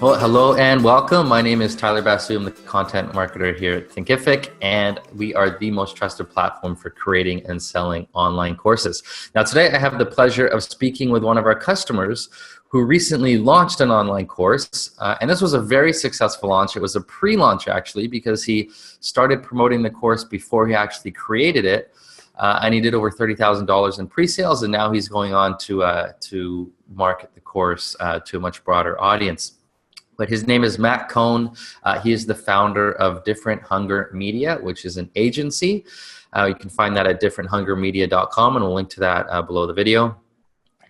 Well, hello and welcome. My name is Tyler Basu. I'm the content marketer here at Thinkific, and we are the most trusted platform for creating and selling online courses. Now, today I have the pleasure of speaking with one of our customers who recently launched an online course, and this was a very successful launch. It was a pre-launch actually, because he started promoting the course before he actually created it. And he did over $30,000 in pre-sales, and now he's going on to market the course to a much broader audience. But his name is Matt Kohn. He is the founder of Different Hunger Media, which is an agency. You can find that at differenthungermedia.com, and we'll link to that below the video.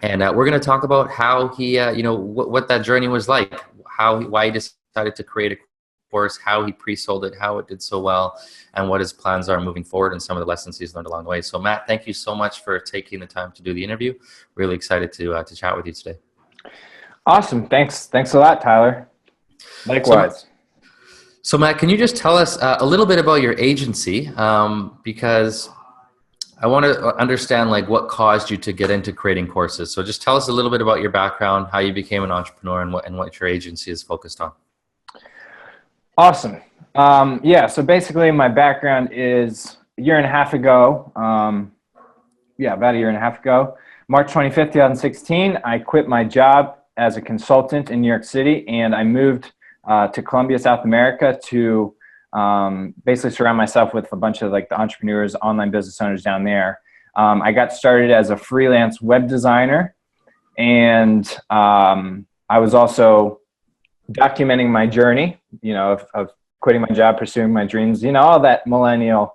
And we're going to talk about how he, what that journey was like, why he decided to create a course, how he pre-sold it, how it did so well, and what his plans are moving forward, and some of the lessons he's learned along the way. So Matt, thank you so much for taking the time to do the interview. Really excited to chat with you today. Awesome. Thanks a lot, Tyler. Likewise. So Matt, can you just tell us a little bit about your agency? Because I want to understand what caused you to get into creating courses. So just tell us a little bit about your background, how you became an entrepreneur, and what your agency is focused on. Awesome. So basically my background is a year and a half ago. About a year and a half ago, March 25th, 2016, I quit my job as a consultant in New York City, and I moved to Colombia, South America to basically surround myself with a bunch of the entrepreneurs, online business owners down there. I got started as a freelance web designer, and I was also documenting my journey, of quitting my job, pursuing my dreams, all that millennial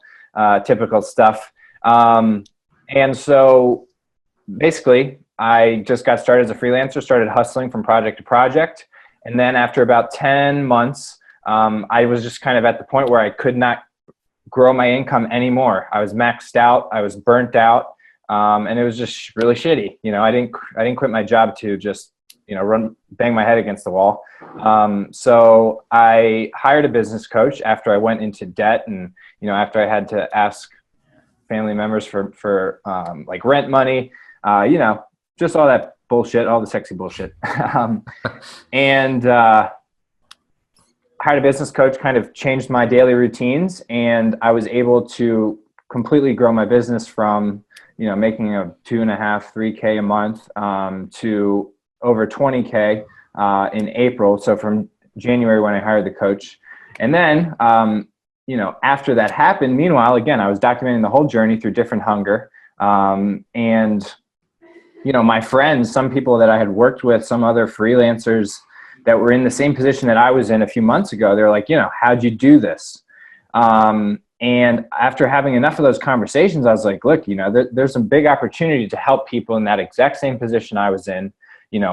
typical stuff. And so basically I just got started as a freelancer, started hustling from project to project. And then after about 10 months, I was just kind of at the point where I could not grow my income anymore. I was maxed out, I was burnt out, and it was just really shitty. I didn't quit my job to just, bang my head against the wall. So I hired a business coach after I went into debt, and, after I had to ask family members for rent money, just all that bullshit, all the sexy bullshit. And hired a business coach, kind of changed my daily routines, and I was able to completely grow my business from, making a 2.5, 3K a month to over 20K in April. So from January when I hired the coach. And then, after that happened, meanwhile, again, I was documenting the whole journey through Different Hunger. And my friends, some people that I had worked with, some other freelancers that were in the same position that I was in a few months ago, they're like, how'd you do this? And after having enough of those conversations, I was like, look, there's a big opportunity to help people in that exact same position I was in,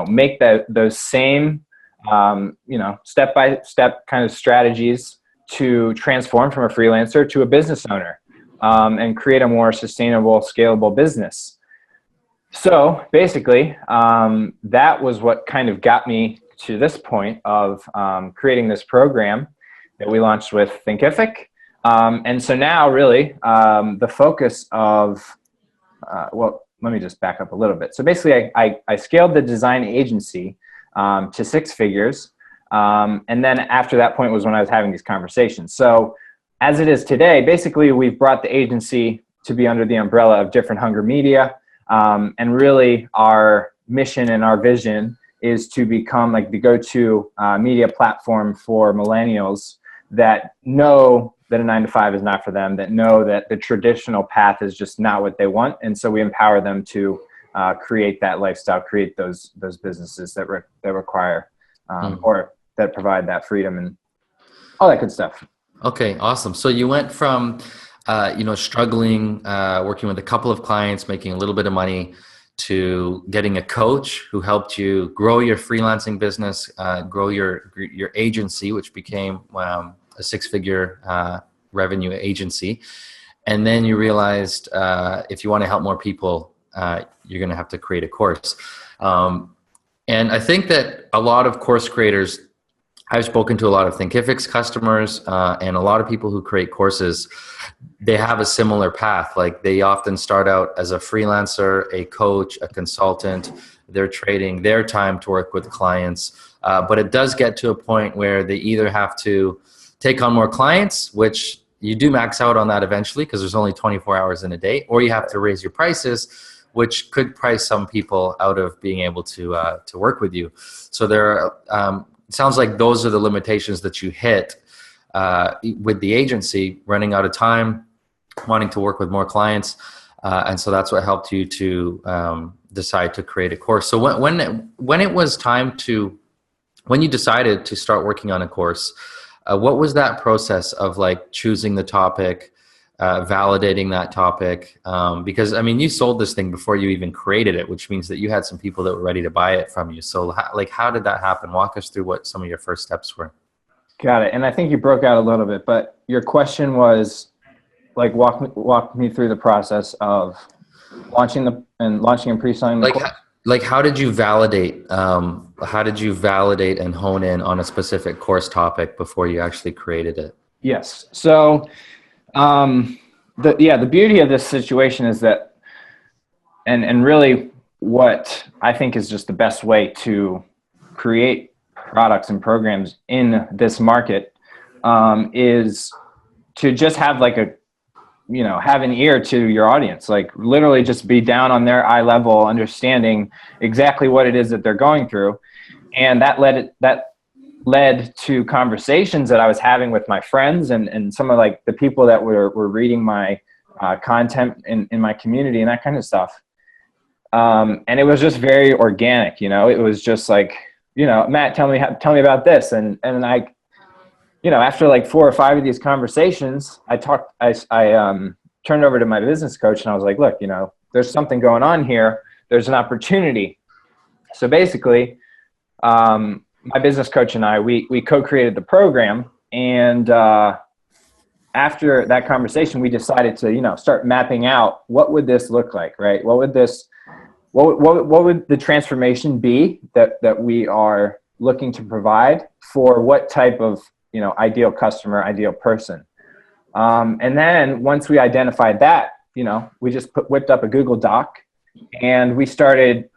make those same, step-by-step kind of strategies to transform from a freelancer to a business owner, and create a more sustainable, scalable business. So basically, that was what kind of got me to this point of creating this program that we launched with Thinkific. And so now really the focus of, let me just back up a little bit. So basically I scaled the design agency to 6 figures. And then after that point was when I was having these conversations. So as it is today, basically we've brought the agency to be under the umbrella of Different Hunger Media. And really our mission and our vision is to become the go-to media platform for millennials that know that a 9-to-5 is not for them, that know that the traditional path is just not what they want. And so we empower them to create that lifestyle, create those businesses that require or that provide that freedom and all that good stuff. Okay, awesome. So you went from struggling, working with a couple of clients, making a little bit of money, to getting a coach who helped you grow your freelancing business, grow your agency, which became a 6-figure revenue agency. And then you realized if you want to help more people, you're going to have to create a course. And I think that a lot of course creators, I've spoken to a lot of Thinkific's customers and a lot of people who create courses, they have a similar path. Like they often start out as a freelancer, a coach, a consultant, they're trading their time to work with clients. But it does get to a point where they either have to take on more clients, which you do max out on that eventually because there's only 24 hours in a day, or you have to raise your prices, which could price some people out of being able to work with you. So it sounds like those are the limitations that you hit with the agency, running out of time, wanting to work with more clients. And so that's what helped you to decide to create a course. So when it was time when you decided to start working on a course, what was that process of like choosing the topic, validating that topic? Because I mean, you sold this thing before you even created it, which means that you had some people that were ready to buy it from you. So how did that happen? Walk us through what some of your first steps were. Got it. And I think you broke out a little bit, but your question was like, walk me through the process of launching and pre-selling the course. Like, how did you validate? How did you validate and hone in on a specific course topic before you actually created it? Yes. So, the beauty of this situation is that, and really what I think is just the best way to create products and programs in this market, is to just have like have an ear to your audience, like literally just be down on their eye level, understanding exactly what it is that they're going through. And that led to conversations that I was having with my friends and some of like the people that were reading my content in my community and that kind of stuff. And it was just very organic, it was just like, Matt, tell me about this. And I, after like 4 or 5 of these conversations, I turned over to my business coach and I was like, look, there's something going on here. There's an opportunity. So basically, my business coach and I, we co-created the program. And after that conversation, we decided to, start mapping out what would this look like, right? What would the transformation be that we are looking to provide for what type of ideal customer, ideal person. And then once we identified that, we just whipped up a Google Doc and we started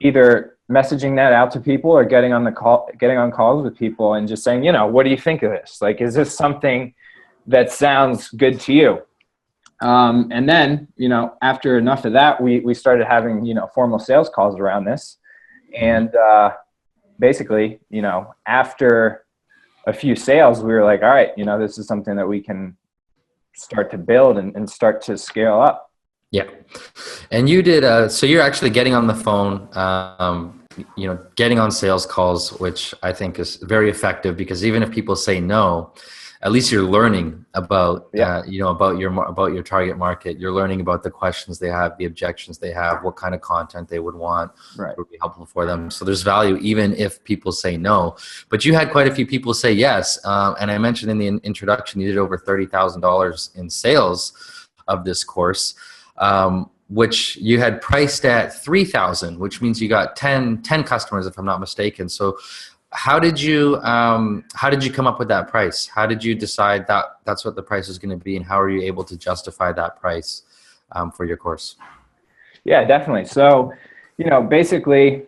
either messaging that out to people or getting on calls with people and just saying, what do you think of this? Like, is this something that sounds good to you? And then, after enough of that, we started having, formal sales calls around this. And basically, after a few sales, we were like, all right, this is something that we can start to build and start to scale up. Yeah. And you did, so you're actually getting on the phone, getting on sales calls, which I think is very effective because even if people say no, at least you're learning about, about your target market. You're learning about the questions they have, the objections they have, what kind of content they would want, right, would be helpful for them. So there's value even if people say no. But you had quite a few people say yes. And I mentioned in the introduction, you did over $30,000 in sales of this course, which you had priced at $3,000, which means you got 10 customers, if I'm not mistaken. So how did you come up with that price? How did you decide that that's what the price is going to be, and how are you able to justify that price for your course? Yeah, definitely. So, basically,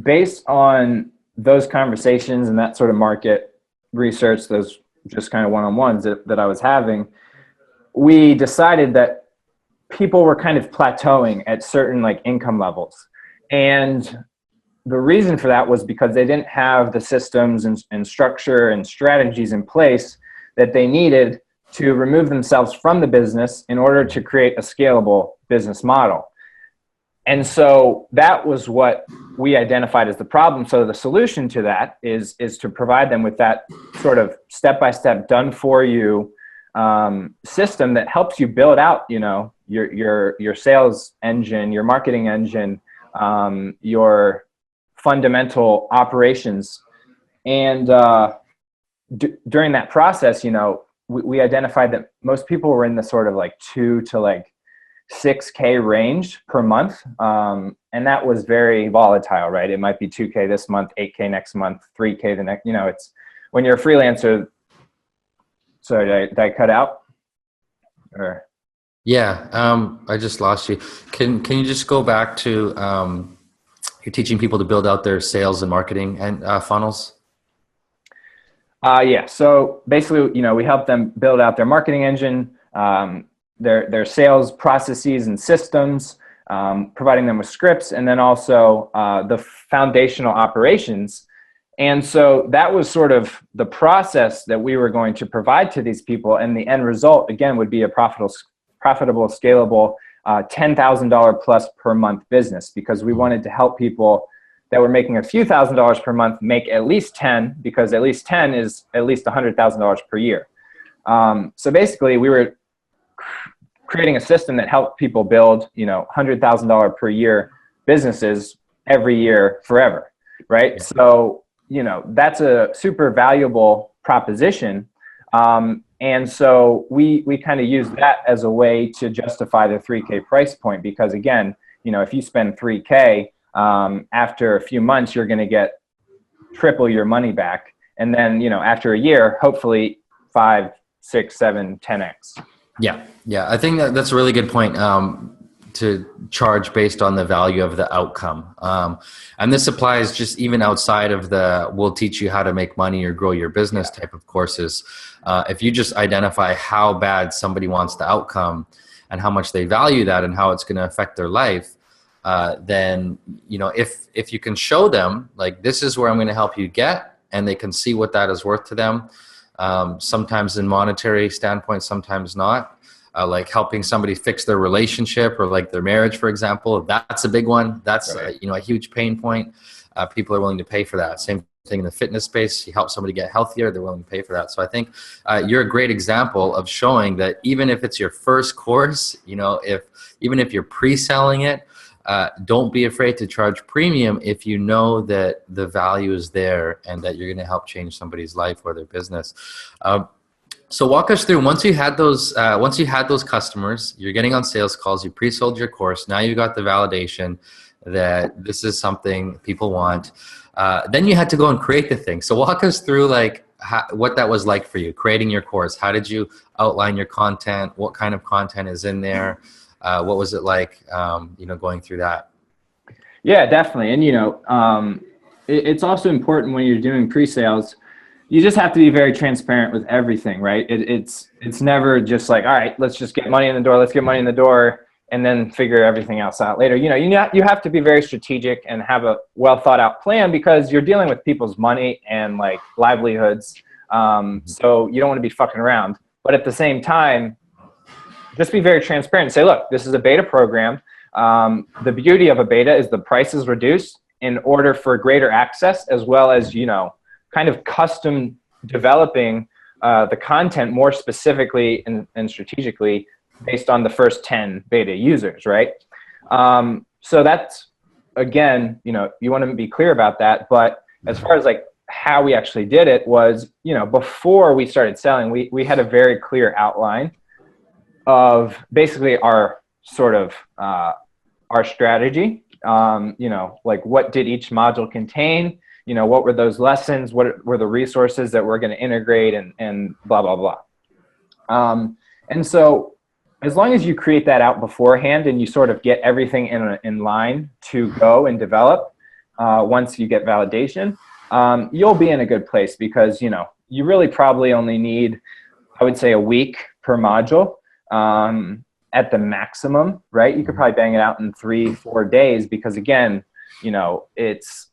based on those conversations and that sort of market research, those just kind of one-on-ones that I was having, we decided that people were kind of plateauing at certain like income levels. And the reason for that was because they didn't have the systems and structure and strategies in place that they needed to remove themselves from the business in order to create a scalable business model. And so that was what we identified as the problem. So the solution to that is to provide them with that sort of step-by-step done for you system that helps you build out, your sales engine, your marketing engine, your fundamental operations. And during that process, we identified that most people were in the sort of like 2 to like 6K range per month. And that was very volatile, right? It might be 2K this month, 8K next month, 3K the next, it's when you're a freelancer. Sorry, did I cut out? Or Yeah, I just lost you. Can you just go back to you're teaching people to build out their sales and marketing and funnels? Yeah. So basically, we help them build out their marketing engine, their sales processes and systems, providing them with scripts, and then also the foundational operations. And so that was sort of the process that we were going to provide to these people. And the end result, again, would be a profitable, scalable, $10,000 plus per month business, because we wanted to help people that were making a few $1,000s per month make at least 10, because at least 10 is at least $100,000 per year. So basically, we were creating a system that helped people build, $100,000 per year businesses every year forever, right? Yeah. So, that's a super valuable proposition. And so we kind of use that as a way to justify the 3K price point, because again, if you spend 3K, after a few months, you're going to get triple your money back. And then, after a year, hopefully 5, 6, 7, 10x. Yeah, yeah. I think that's a really good point, to charge based on the value of the outcome. And this applies just even outside of the we'll teach you how to make money or grow your business type of courses. If you just identify how bad somebody wants the outcome and how much they value that and how it's going to affect their life, then, if you can show them, like, this is where I'm going to help you get, and they can see what that is worth to them, sometimes in monetary standpoint, sometimes not, like helping somebody fix their relationship or like their marriage, for example. That's a big one. That's Right. a huge pain point. People are willing to pay for that. Same thing in the fitness space. You help somebody get healthier, they're willing to pay for that. So I think you're a great example of showing that even if it's your first course, even if you're pre-selling it, don't be afraid to charge premium if you know that the value is there and that you're going to help change somebody's life or their business. So walk us through, once you had those customers, you're getting on sales calls, you pre-sold your course, now you got the validation that this is something people want. Then you had to go and create the thing. So walk us through what that was like for you, creating your course. How did you outline your content? What kind of content is in there? What was it like, going through that? Yeah, definitely. And, it's also important when you're doing pre-sales, you just have to be very transparent with everything, right? It's never just like, all right, let's just get money in the door. Let's get money in the door and then figure everything else out later. You have to be very strategic and have a well thought out plan, because you're dealing with people's money and like livelihoods. So you don't want to be fucking around, but at the same time, just be very transparent and say, look, this is a beta program. The beauty of a beta is the price is reduced in order for greater access, as well as, kind of custom developing the content more specifically and strategically based on the first 10 beta users, right? So that's, again, you want to be clear about that. But as far as like how we actually did it was, before we started selling, we had a very clear outline of basically our sort of our strategy, like what did each module contain, what were those lessons, what were the resources that we're going to integrate, and blah, blah, blah. And so as long as you create that out beforehand and you sort of get everything in line to go and develop, once you get validation, you'll be in a good place, because, you really probably only need, I would say, a week per module. At the maximum, right? You could probably bang it out in 3-4 days, because again, it's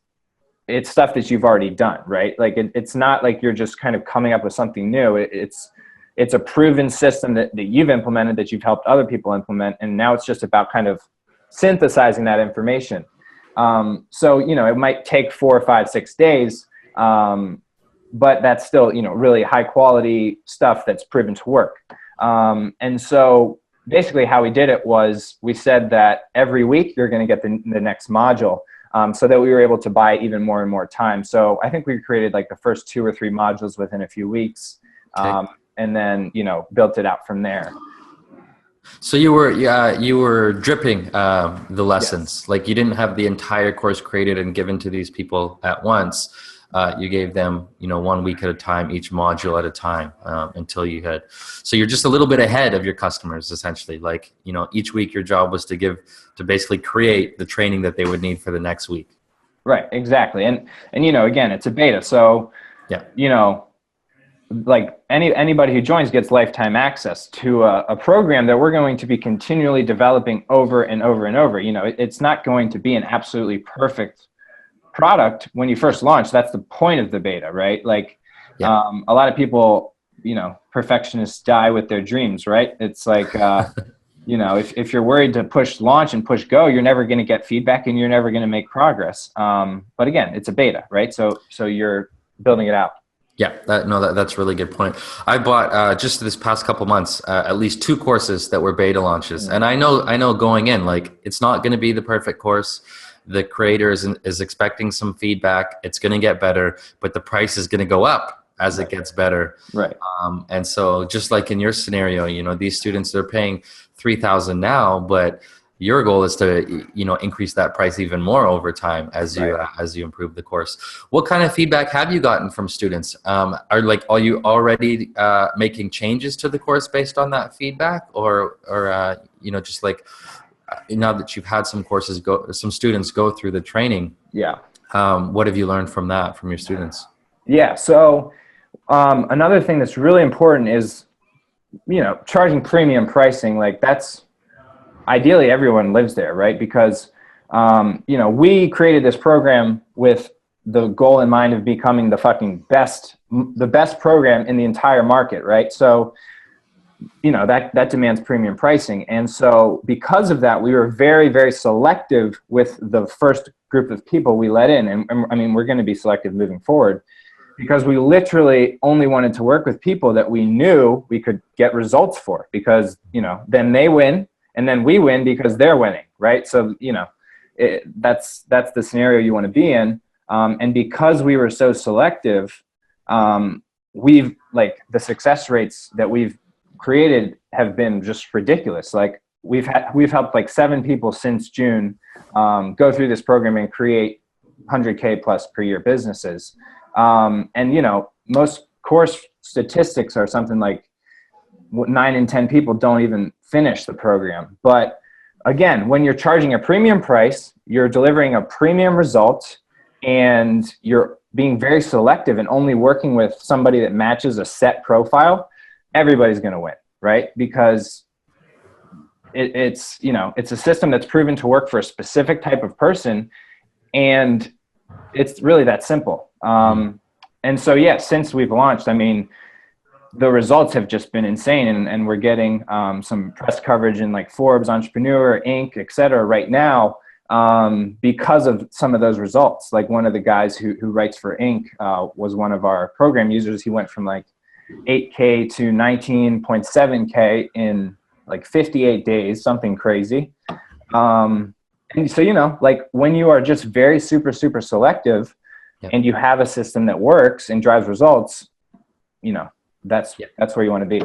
stuff that you've already done, right? Like it's not like you're just kind of coming up with something new. It's a proven system that you've implemented, that you've helped other people implement. And now it's just about kind of synthesizing that information. So, it might take 4, 5, 6 days, but that's still, really high quality stuff that's proven to work. And so basically how we did it was we said that every week you're going to get the next module, so that we were able to buy even more and more time. So I think we created like the first 2 or 3 modules within a few weeks, and then, built it out from there. So you were dripping the lessons. Yes. Like you didn't have the entire course created and given to these people at once. You gave them, 1 week at a time, each module at a time, until you had. So you're just a little bit ahead of your customers, essentially. Like, each week your job was to basically create the training that they would need for the next week. Right, exactly. And again, it's a beta. So, Yeah. Like anybody who joins gets lifetime access to a program that we're going to be continually developing over and over and over. It's not going to be an absolutely perfect product when you first launch. That's the point of the beta, right? Like, Yeah. a lot of people, perfectionists die with their dreams, right? It's like, if you're worried to push launch and push go, you're never going to get feedback and you're never going to make progress. But again, it's a beta, right? So you're building it out. Yeah, that's a really good point. I bought just this past couple months at least 2 courses that were beta launches, and I know going in, like, it's not going to be the perfect course. The creator is expecting some feedback. It's going to get better, but the price is going to go up as it gets better. Right. And so, just like in your scenario, these students, they're paying $3,000 now, but your goal is to, increase that price even more over time as you improve the course. What kind of feedback have you gotten from students? Are you already making changes to the course based on that feedback, or just like now that you've had some students go through the training? Yeah. What have you learned from your students? Yeah. So another thing that's really important is, charging premium pricing. Like, that's ideally everyone lives there, right? Because, we created this program with the goal in mind of becoming the best program in the entire market, right? So, that demands premium pricing. And so because of that, we were very, very selective with the first group of people we let in. And I mean, we're going to be selective moving forward, because we literally only wanted to work with people that we knew we could get results for, because, then they win. And then we win because they're winning, right? So, that's the scenario you want to be in. And because we were so selective, the success rates that we've created have been just ridiculous. Like, we've helped like 7 people since June go through this program and create 100K plus per year businesses. And most course statistics are something like 9 in 10 people don't even finish the program. But again, when you're charging a premium price, you're delivering a premium result, and you're being very selective and only working with somebody that matches a set profile, everybody's going to win, right? Because it's a system that's proven to work for a specific type of person, and it's really that simple. And so, since we've launched, I mean, the results have just been insane, and we're getting some press coverage in like Forbes, Entrepreneur, Inc., et cetera, right now, because of some of those results. Like, one of the guys who writes for Inc. Was one of our program users. He went from like 8K to 19.7K in like 58 days, something crazy. And so, like, when you are just very super, super selective, and you have a system that works and drives results, that's where you want to be.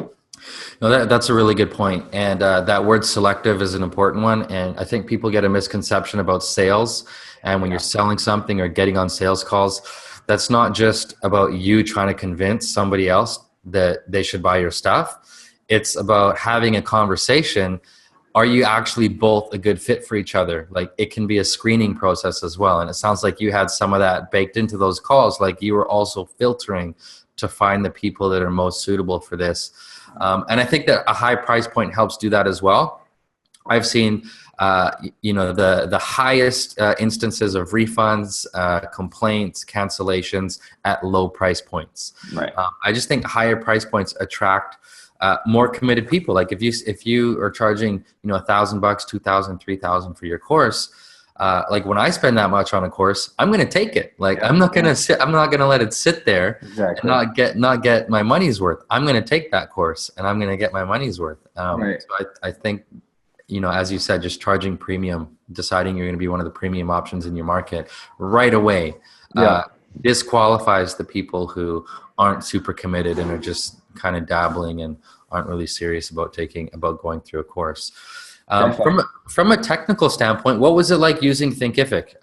No, that's a really good point. And that word selective is an important one. And I think people get a misconception about sales. And when you're selling something or getting on sales calls, that's not just about you trying to convince somebody else that they should buy your stuff. It's about having a conversation. Are you actually both a good fit for each other? Like, it can be a screening process as well. And it sounds like you had some of that baked into those calls. Like, you were also filtering to find the people that are most suitable for this. And I think that a high price point helps do that as well. I've seen, the highest instances of refunds, complaints, cancellations at low price points. Right. I just think higher price points attract more committed people. Like, if you are charging, $1,000, $2,000, $3,000 for your course, like, when I spend that much on a course, I'm going to take it. Like, I'm not going to let it sit there and not get my money's worth. I'm going to take that course and I'm going to get my money's worth. So I think, as you said, just charging premium, deciding you're going to be one of the premium options in your market right away, disqualifies the people who aren't super committed and are just kind of dabbling and aren't really serious about going through a course. Perfect. From a technical standpoint, what was it like using Thinkific?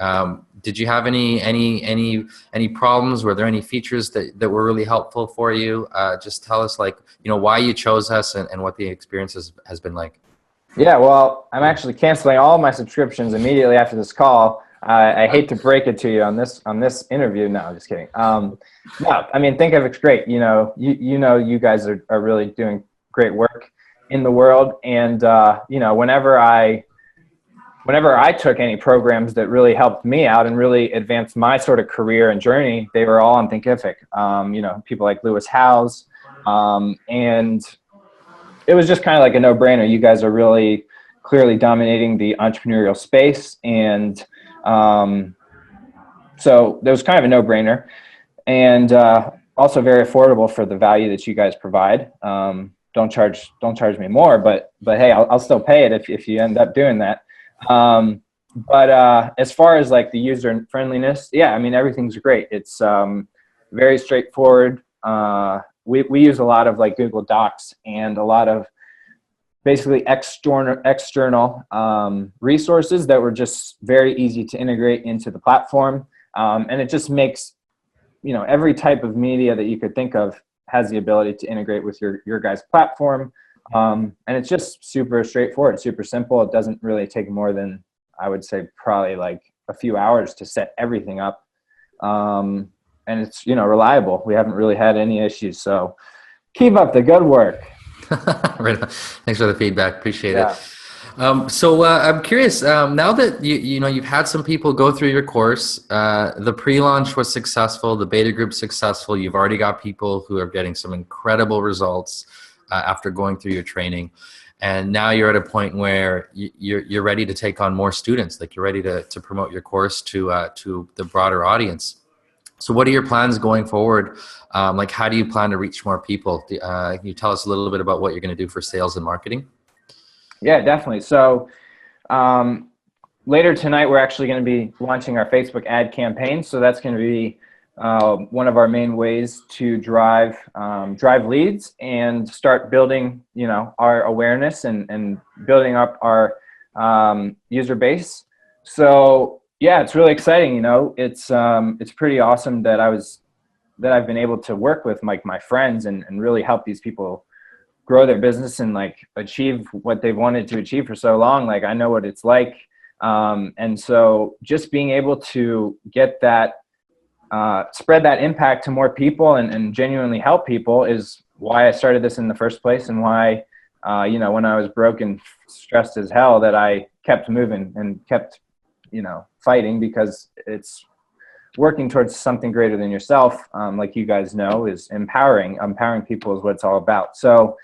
Did you have any problems? Were there any features that were really helpful for you? Just tell us, like, why you chose us and what the experience has been like. Yeah, well, I'm actually canceling all my subscriptions immediately after this call. I hate to break it to you on this interview. No, I'm just kidding. No, I mean, Thinkific's great. You guys are really doing great work in the world, and whenever I took any programs that really helped me out and really advanced my sort of career and journey, they were all on Thinkific. People like Lewis Howes, and it was just kind of like a no-brainer. You guys are really clearly dominating the entrepreneurial space, and so there was kind of a no-brainer, and also very affordable for the value that you guys provide. Don't charge me more, but hey, I'll still pay it if you end up doing that. But as far as like the user friendliness, yeah, I mean, everything's great. It's very straightforward. We use a lot of like Google Docs and a lot of basically external resources that were just very easy to integrate into the platform. And it just makes, every type of media that you could think of has the ability to integrate with your guys' platform. And it's just super straightforward, super simple. It doesn't really take more than, I would say, probably like a few hours to set everything up. And it's, reliable. We haven't really had any issues. So keep up the good work. Right. Thanks for the feedback. Appreciate it. So I'm curious, now that you've had some people go through your course, the pre-launch was successful, the beta group's successful, you've already got people who are getting some incredible results after going through your training. And now you're at a point where you're ready to take on more students, like you're ready to promote your course to the broader audience. So what are your plans going forward? Like, how do you plan to reach more people? Can you tell us a little bit about what you're going to do for sales and marketing? Yeah, definitely. So later tonight, we're actually going to be launching our Facebook ad campaign. So that's going to be one of our main ways to drive leads and start building, our awareness and building up our user base. So yeah, it's really exciting. It's pretty awesome that I've been able to work with my friends and really help these people grow their business and like achieve what they've wanted to achieve for so long. Like, I know what it's like. And so just being able to get that, spread that impact to more people and genuinely help people is why I started this in the first place, and why, when I was broke and stressed as hell, that I kept moving and kept, fighting, because it's working towards something greater than yourself. Like you guys know, is empowering people is what it's all about. So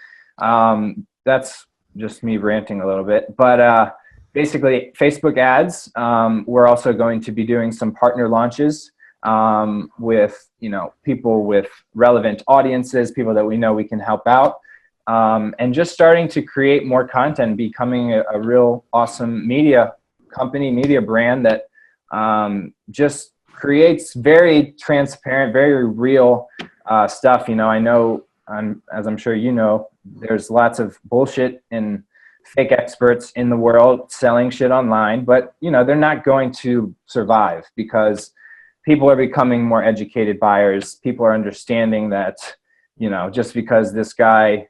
that's just me ranting a little bit, but basically Facebook ads, we're also going to be doing some partner launches with, people with relevant audiences, people that we know we can help out, and just starting to create more content, becoming a real awesome media company, media brand that just creates very transparent, very real stuff. I know, as I'm sure you know, there's lots of bullshit and fake experts in the world selling shit online, but they're not going to survive, because people are becoming more educated buyers. People are understanding that, just because this guy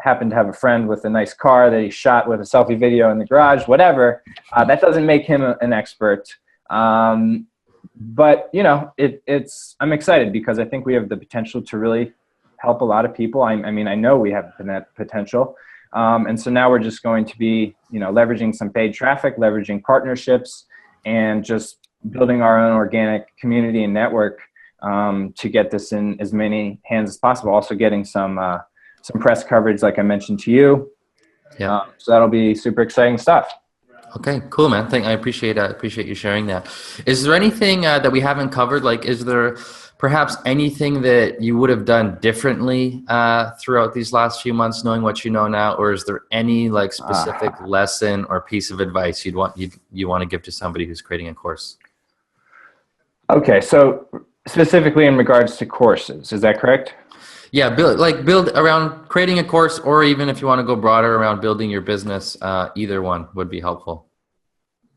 happened to have a friend with a nice car that he shot with a selfie video in the garage, whatever, that doesn't make him an expert. But I'm excited, because I think we have the potential to really help a lot of people. I mean, I know we have that potential. And so now we're just going to be, leveraging some paid traffic, leveraging partnerships, and just building our own organic community and network to get this in as many hands as possible. Also getting some press coverage, like I mentioned to you. Yeah. So that'll be super exciting stuff. Okay, cool, man. I appreciate you sharing that. Is there anything that we haven't covered? Like, is there perhaps anything that you would have done differently throughout these last few months, knowing what you know now, or is there any like specific lesson or piece of advice you want to give to somebody who's creating a course? Okay, so specifically in regards to courses, is that correct? Yeah, build around creating a course, or even if you want to go broader around building your business, either one would be helpful.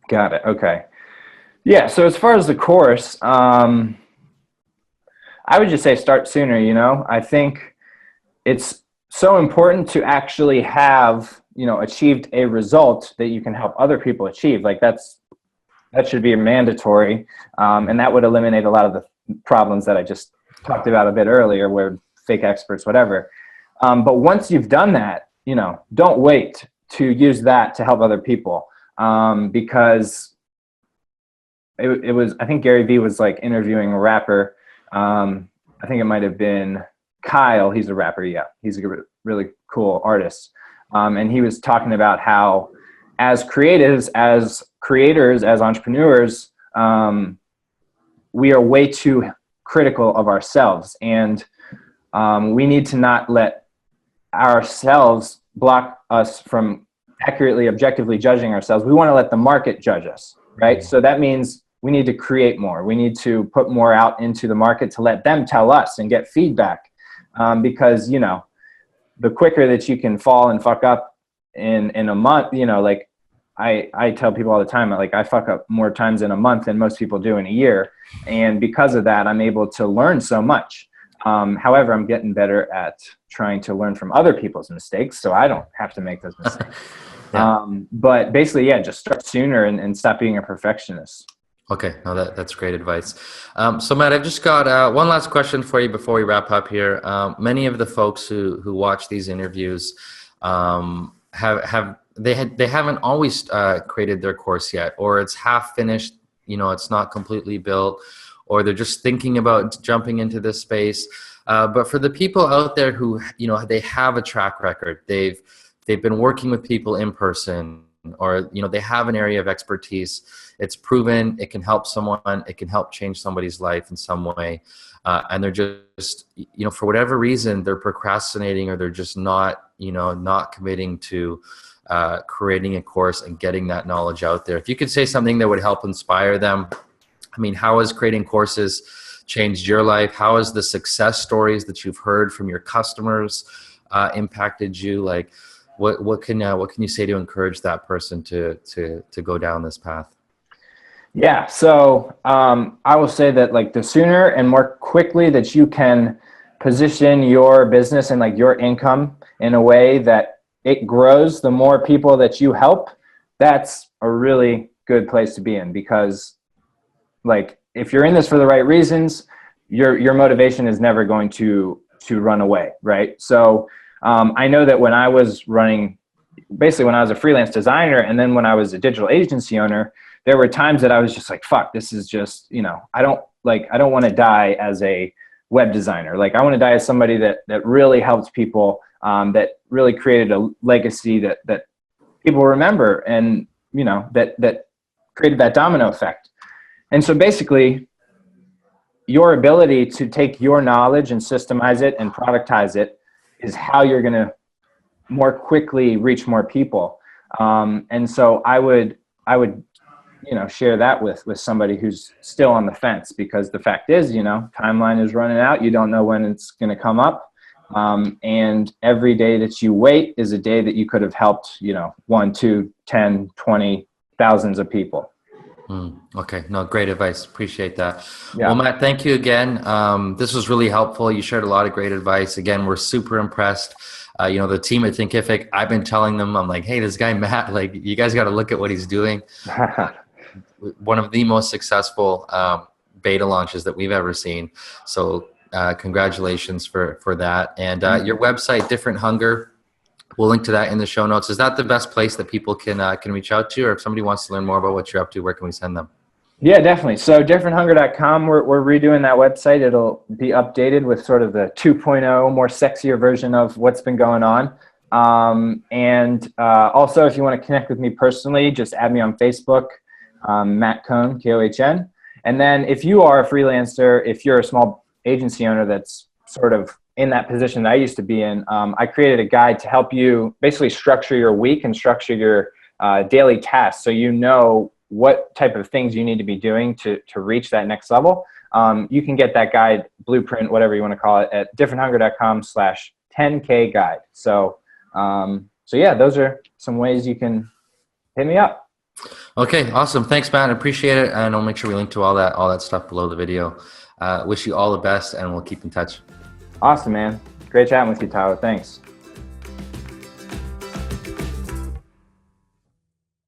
Got it. Okay. Yeah. So as far as the course, I would just say start sooner. I think it's so important to actually have, achieved a result that you can help other people achieve. Like that should be mandatory. And that would eliminate a lot of the problems that I just talked about a bit earlier, where fake experts, whatever. But once you've done that, don't wait to use that to help other people. Because it was, I think Gary Vee was like interviewing a rapper. I think it might have been Kyle. He's a rapper. Yeah. He's a really cool artist. And he was talking about how as creatives, as creators, as entrepreneurs, we are way too critical of ourselves. And we need to not let ourselves block us from accurately, objectively judging ourselves. We want to let the market judge us, right? So that means we need to create more. We need to put more out into the market to let them tell us and get feedback. Because, the quicker that you can fall and fuck up in a month, like I tell people all the time, like I fuck up more times in a month than most people do in a year. And because of that, I'm able to learn so much. However, I'm getting better at trying to learn from other people's mistakes, so I don't have to make those mistakes. Yeah. But basically, yeah, just start sooner and stop being a perfectionist. Okay, no, that's great advice. So Matt, I've just got one last question for you before we wrap up here. Many of the folks who watch these interviews they haven't always created their course yet, or it's half finished. It's not completely built, or they're just thinking about jumping into this space. But for the people out there who they have a track record, they've been working with people in person, or they have an area of expertise. It's proven it can help someone, it can help change somebody's life in some way, and they're just for whatever reason they're procrastinating, or they're just not committing to creating a course and getting that knowledge out there. If you could say something that would help inspire them, I mean, how has creating courses changed your life? How has the success stories that you've heard from your customers impacted you? Like, what can you say to encourage that person to go down this path? Yeah. So I will say that like the sooner and more quickly that you can position your business and like your income in a way that it grows, the more people that you help, that's a really good place to be in. Because like if you're in this for the right reasons, your motivation is never going to run away, right? So I know that when I was basically when I was a freelance designer, and then when I was a digital agency owner, there were times that I was just like, fuck, this is just, I don't want to die as a web designer. Like I want to die as somebody that really helped people, that really created a legacy that people remember, and, that created that domino effect. And so basically your ability to take your knowledge and systemize it and productize it is how you're going to more quickly reach more people. And so I would share that with somebody who's still on the fence, because the fact is, timeline is running out. You don't know when it's going to come up. And every day that you wait is a day that you could have helped, 1, 2, 10, 20, thousands of people. Okay. No, great advice. Appreciate that. Yeah. Well, Matt, thank you again. This was really helpful. You shared a lot of great advice. Again, we're super impressed. The team at Thinkific, I've been telling them, I'm like, hey, this guy, Matt, like you guys got to look at what he's doing. One of the most successful beta launches that we've ever seen. So congratulations for that. And your website, Different Hunger, we'll link to that in the show notes. Is that the best place that people can reach out to? Or if somebody wants to learn more about what you're up to, where can we send them? Yeah, definitely. So differenthunger.com, we're redoing that website. It'll be updated with sort of the 2.0, more sexier version of what's been going on. And also, if you want to connect with me personally, just add me on Facebook, Matt Kohn, Kohn. And then if you are a freelancer, if you're a small agency owner that's sort of in that position that I used to be in, I created a guide to help you basically structure your week and structure your daily tasks, so what type of things you need to be doing to reach that next level, you can get that guide, blueprint, whatever you want to call it, at differenthunger.com/10K guide. So yeah, those are some ways you can hit me up. Okay, awesome. Thanks, Matt. I appreciate it. And I'll make sure we link to all that stuff below the video. Wish you all the best, and we'll keep in touch. Awesome, man. Great chatting with you, Tyler. Thanks.